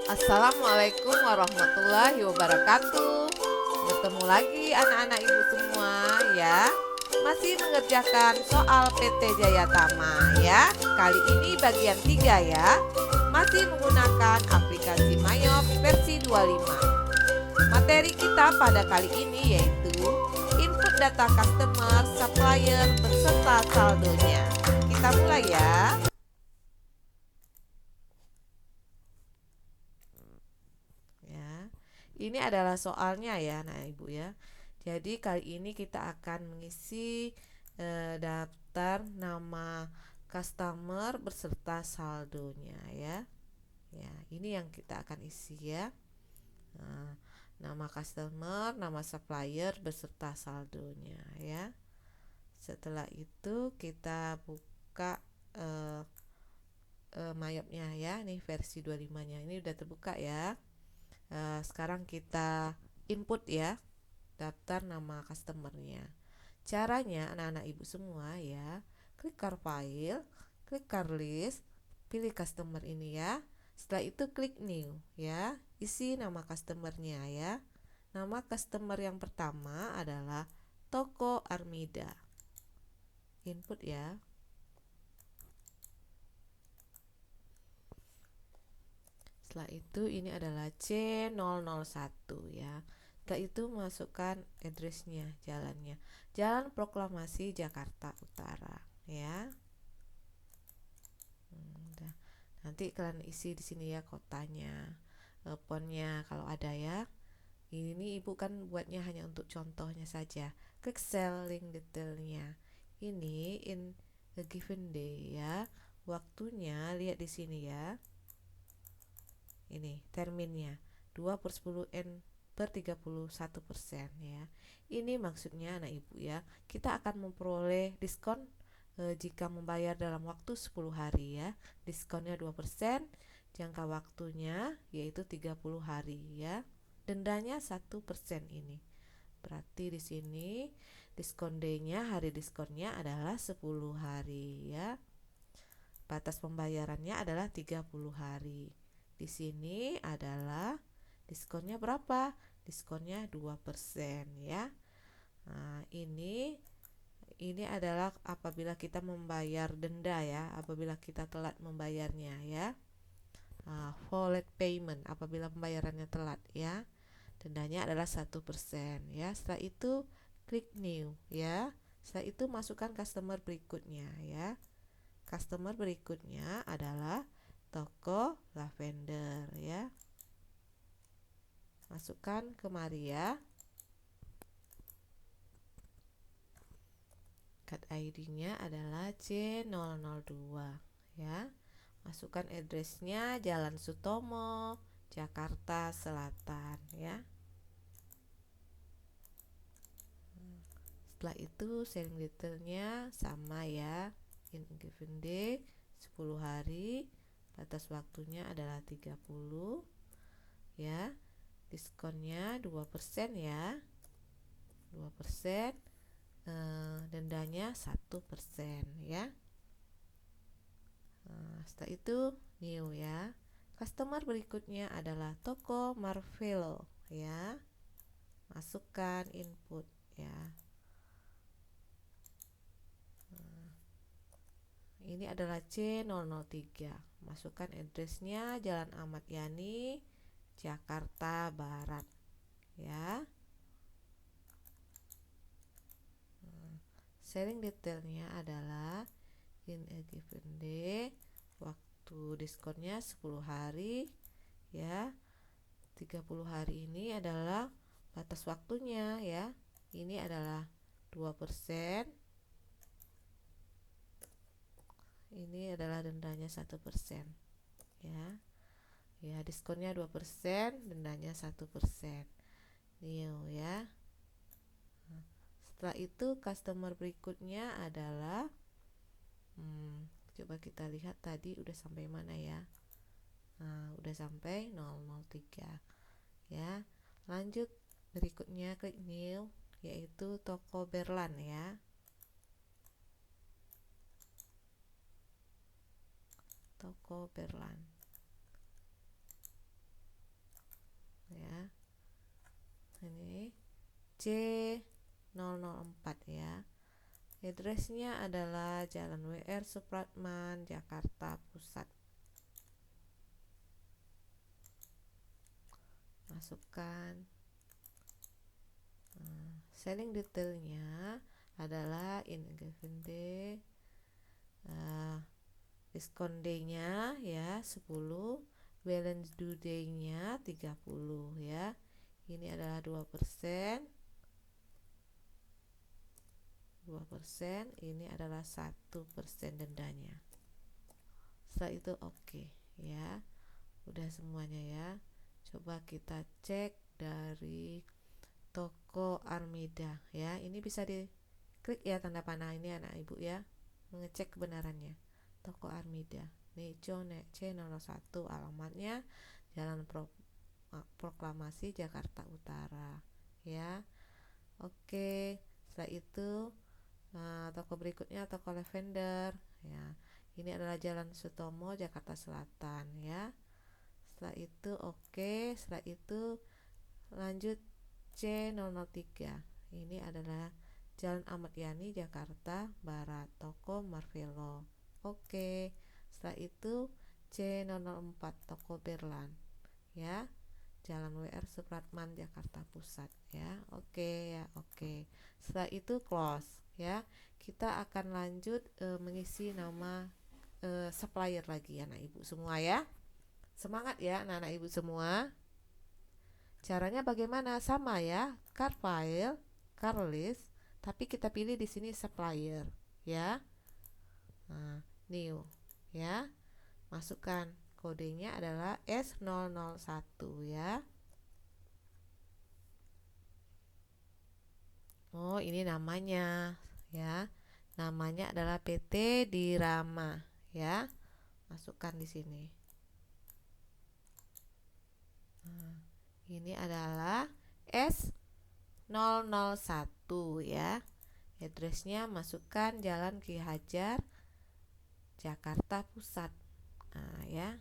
Assalamualaikum warahmatullahi wabarakatuh. Bertemu lagi anak-anak ibu semua ya. Masih mengerjakan soal PT Jayatama ya. Kali ini bagian 3 ya. Masih menggunakan aplikasi Mayop versi 25. Materi kita pada kali ini yaitu input data customer, supplier, beserta saldonya. Kita mulai ya. Ini adalah soalnya ya, nah ibu ya. Jadi kali ini kita akan mengisi daftar nama customer beserta saldonya ya. Ya, ini yang kita akan isi ya. Nah, nama customer, nama supplier beserta saldonya ya. Setelah itu kita buka mayopnya ya. Nih versi 25-nya. Ini udah terbuka ya. Sekarang kita input ya daftar nama customernya. Caranya anak-anak ibu semua ya, klik car file, klik car list, pilih customer ini ya. Setelah itu klik new ya, isi nama customernya ya. Nama customer yang pertama adalah Toko Armida. Input ya. Setelah itu ini adalah C001 ya. Setelah itu masukkan addressnya, jalannya. Jalan Proklamasi Jakarta Utara ya. Udah. Nanti kalian isi di sini ya kotanya, ponnya kalau ada ya. Ini ibu kan buatnya hanya untuk contohnya saja. Klik cell link detailnya. Ini in a given day ya. Waktunya lihat di sini ya. Ini terminnya 2/10 per 31% ya. Ini maksudnya anak ibu ya, kita akan memperoleh diskon jika membayar dalam waktu 10 hari ya. Diskonnya 2%, jangka waktunya yaitu 30 hari ya. Dendanya 1% ini. Berarti di sini diskon day-nya, hari diskonnya adalah 10 hari ya. Batas pembayarannya adalah 30 hari. Di sini adalah diskonnya berapa? Diskonnya 2% ya. Nah, ini adalah apabila kita membayar denda ya, apabila kita telat membayarnya ya. Late payment apabila pembayarannya telat ya. Dendanya adalah 1% ya. Setelah itu klik new ya. Setelah itu masukkan customer berikutnya ya. Customer berikutnya adalah Toko Lavender ya. Masukkan kemari ya. Card ID-nya adalah C002 ya. Masukkan addressnya Jalan Sutomo, Jakarta Selatan ya. Setelah itu sharing detailnya sama ya. In given day 10 hari. Batas waktunya adalah 30 ya. Diskonnya 2% ya. 2%. Dendanya 1% ya. Setelah itu new ya. Customer berikutnya adalah Toko Marvelo ya. Masukkan input ya. Ini adalah C003. Masukkan addressnya Jalan Ahmad Yani, Jakarta Barat ya. Sharing detailnya adalah in a given day, waktu diskonnya 10 hari ya. 30 hari ini adalah batas waktunya ya. Ini adalah 2%. Ini adalah dendanya 1% ya. Ya, diskonnya 2%, dendanya 1%. New ya. Setelah itu customer berikutnya adalah coba kita lihat tadi udah sampai mana ya. Udah sampai 003 ya. Lanjut berikutnya klik new, yaitu Toko Berlan ya. Toko Berlan. C004 ya. Addressnya adalah Jalan WR Supratman, Jakarta Pusat. Masukkan. Selling detailnya adalah in a given day, diskon day-nya ya 10, balance due day-nya 30 ya. Ini adalah 2%. 2%, ini adalah 1% dendanya. Setelah itu oke ya. Udah semuanya ya. Coba kita cek dari toko Armida ya. Ini bisa diklik ya tanda panah ini anak ibu ya, mengecek kebenarannya. Toko Armida nih C01, alamatnya Jalan Proklamasi, Jakarta Utara ya. Oke, setelah itu toko berikutnya toko Lavender ya. Ini adalah Jalan Sutomo, Jakarta Selatan ya. Setelah itu oke, setelah itu lanjut C003. Ini adalah Jalan Ahmad Yani, Jakarta Barat, toko Marvelo. Oke, setelah itu C004 toko Berlan ya. Jalan WR Supratman, Jakarta Pusat ya. Oke ya, oke. Setelah itu close ya. Kita akan lanjut mengisi nama supplier lagi anak ibu semua ya. Semangat ya anak-anak ibu semua. Caranya bagaimana? Sama ya, car file, car list, tapi kita pilih di sini supplier ya. Nah, new ya. Masukkan kodenya adalah S001 ya. Oh, ini namanya ya. Namanya adalah PT Dirama ya. Masukkan di sini. Nah, ini adalah S001 ya. Addressnya masukkan Jalan Ki Hajar, Jakarta Pusat. Nah, ya.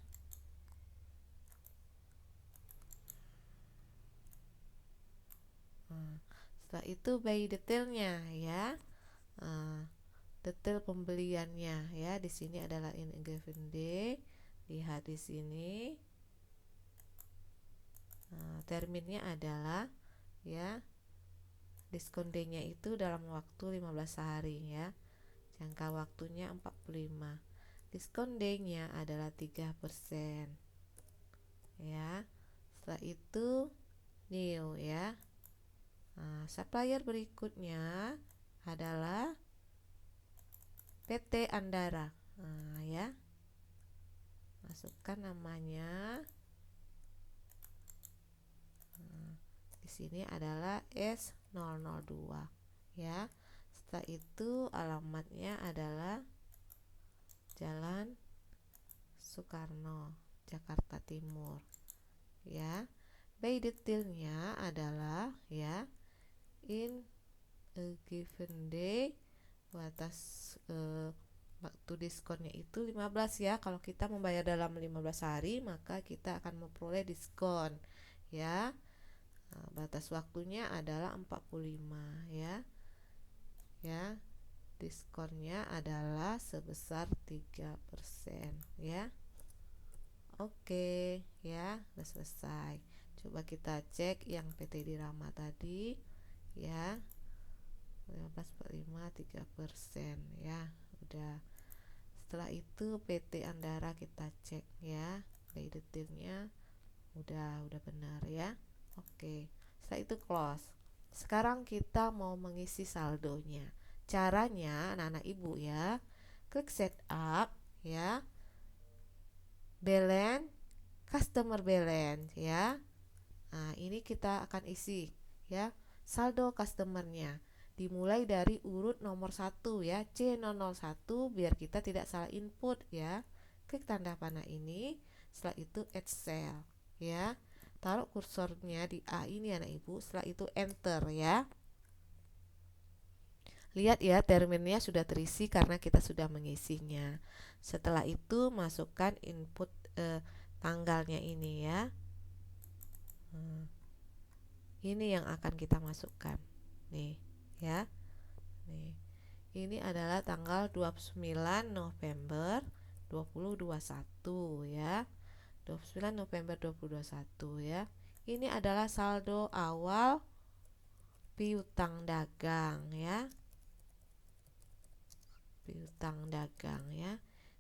Setelah itu by detailnya ya. Detail pembeliannya ya. Di sini adalah in a given day. Lihat di sini. Terminnya adalah ya, diskon day-nya itu dalam waktu 15 hari ya. Jangka waktunya 45. Diskon day-nya adalah 3% ya. Setelah itu new ya. Supplier berikutnya adalah PT Andara ya. Masukkan namanya. Di sini adalah S002 ya. Setelah itu alamatnya adalah Jalan Soekarno, Jakarta Timur ya. By detailnya adalah ya, in a given day, batas waktu diskonnya itu 15 ya. Kalau kita membayar dalam 15 hari maka kita akan memperoleh diskon ya. Batas waktunya adalah 45 ya. Ya. Diskonnya adalah sebesar 3% ya. Oke ya, udah selesai. Coba kita cek yang PT Dirama tadi ya. 15/5 3% ya. Udah. Setelah itu PT Andara kita cek ya. By detailnya udah benar ya. Oke. Setelah itu close. Sekarang kita mau mengisi saldonya. Caranya anak-anak ibu ya, klik setup ya, balance, customer balance ya. Nah, ini kita akan isi ya, saldo customernya dimulai dari urut nomor 1 ya, C001, biar kita tidak salah input ya. Klik tanda panah ini. Setelah itu add cell ya, taruh kursornya di A ini anak ibu. Setelah itu enter ya. Lihat ya, terminnya sudah terisi karena kita sudah mengisinya. Setelah itu masukkan input tanggalnya ini ya. Ini yang akan kita masukkan. nih ya. Nih, ini adalah tanggal 29 November 2021 ya. 29 November 2021 ya. Ini adalah saldo awal piutang dagang ya. Piutang dagang ya.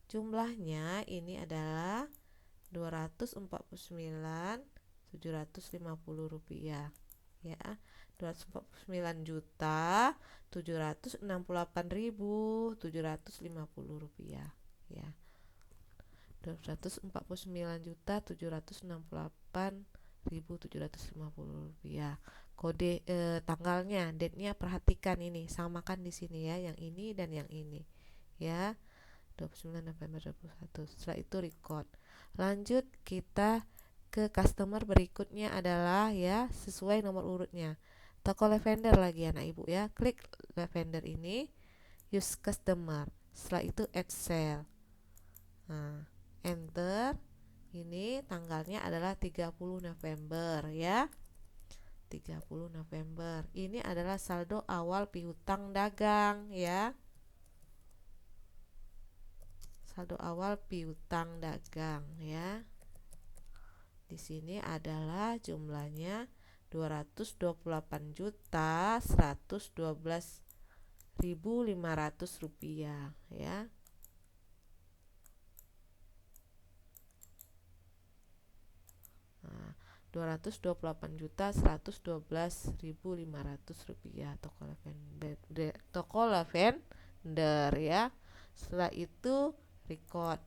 Jumlahnya ini adalah 249.750 rupiah ya. 249.768.750 rupiah ya. 249.768.750 rupiah. Kode tanggalnya, date-nya perhatikan ini, samakan di sini ya, yang ini dan yang ini ya. 29 November 2021. Setelah itu record. Lanjut kita ke customer berikutnya adalah ya sesuai nomor urutnya. Toko lavender lagi anak ibu ya. Klik lavender ini, use customer. Setelah itu add sale. Nah, enter. Ini tanggalnya adalah 30 November ya. 30 November. Ini adalah saldo awal piutang dagang ya. Saldo awal piutang dagang ya. Di sini adalah jumlahnya 228.112.500 rupiah ya. Nah, 228.112.500 rupiah toko lavender ya. Setelah itu record.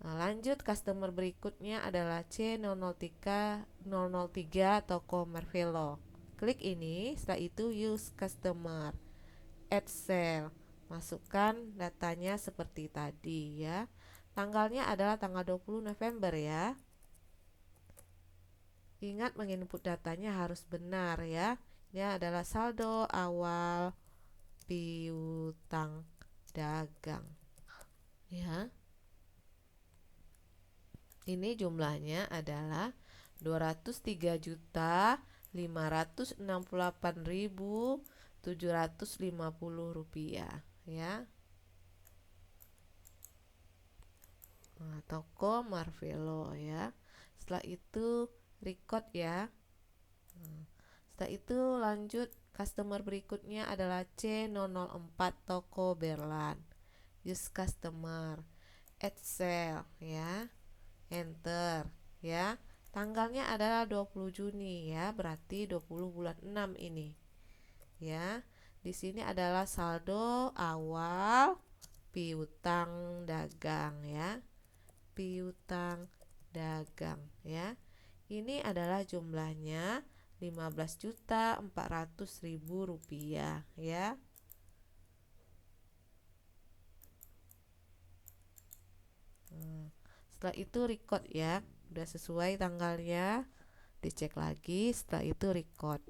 Nah, lanjut customer berikutnya adalah C003 toko Marvelo. Klik ini, setelah itu use customer, add sale. Masukkan datanya seperti tadi ya. Tanggalnya adalah tanggal 20 November ya. Ingat menginput datanya harus benar ya. Ini adalah saldo awal piutang dagang ya. Ini jumlahnya adalah 203.568.750 rupiah ya. Nah, toko Marvelo ya. Setelah itu record ya. Setelah itu lanjut customer berikutnya adalah C004 toko Berlan. Use customer, add sale ya. Enter ya. Tanggalnya adalah 20 Juni ya, berarti 20 bulan 6 ini. Ya. Di sini adalah saldo awal piutang dagang ya. Piutang dagang ya. Ini adalah jumlahnya 15.400.000 rupiah ya. Setelah itu record ya, udah sesuai tanggalnya, dicek lagi. Setelah itu record.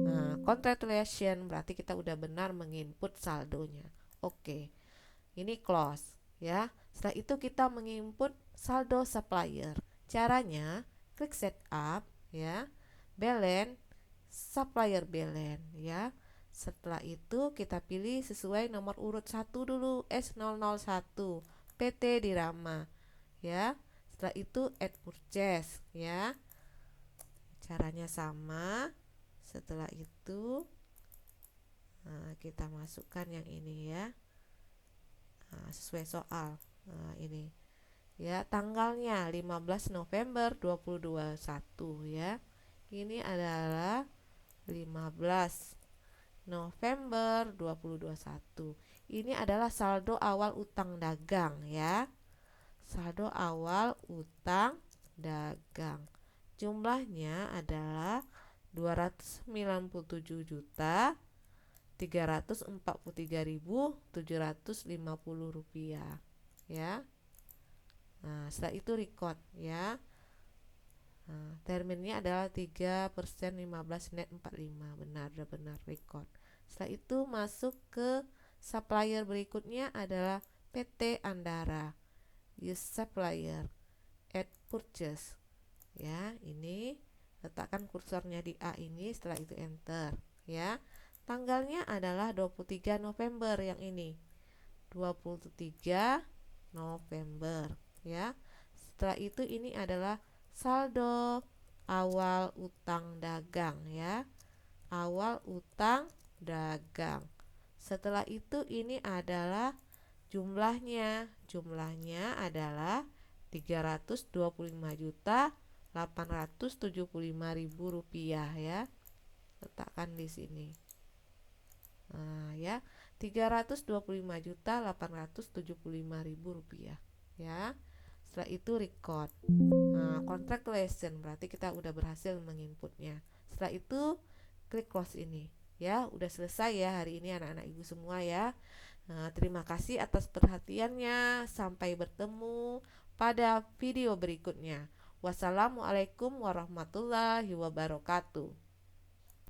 Nah, congratulations, berarti kita udah benar menginput saldonya. Oke, ini close ya. Setelah itu kita menginput saldo supplier. Caranya klik setup ya, balance, supplier balance ya. Setelah itu kita pilih sesuai nomor urut 1 dulu, S001 PT Dirama ya. Setelah itu add purchase ya, caranya sama. Setelah itu kita masukkan yang ini ya, sesuai soal. Ini ya, tanggalnya 15 November 2021 ya. Ini adalah 15 November 2021. Ini adalah saldo awal utang dagang ya. Saldo awal utang dagang. Jumlahnya adalah 297.343.750 rupiah ya. Nah, setelah itu record ya. Nah, terminnya adalah 3% 15 net 45. Benar, udah benar record. Setelah itu masuk ke supplier berikutnya adalah PT Andara. Use supplier, add purchase ya. Ini letakkan kursornya di A ini, setelah itu enter ya. Tanggalnya adalah 23 November yang ini. 23 November ya. Setelah itu ini adalah saldo awal utang dagang ya. Awal utang dagang. Setelah itu ini adalah jumlahnya. Jumlahnya adalah 325.875.000 rupiah ya. Letakkan di sini. Nah, ya. 325.875.000 rupiah ya. Setelah itu record. Nah, contract lesson berarti kita udah berhasil menginputnya. Setelah itu klik close ini. Ya, udah selesai ya hari ini anak-anak ibu semua ya. Nah, terima kasih atas perhatiannya. Sampai bertemu pada video berikutnya. Wassalamualaikum warahmatullahi wabarakatuh.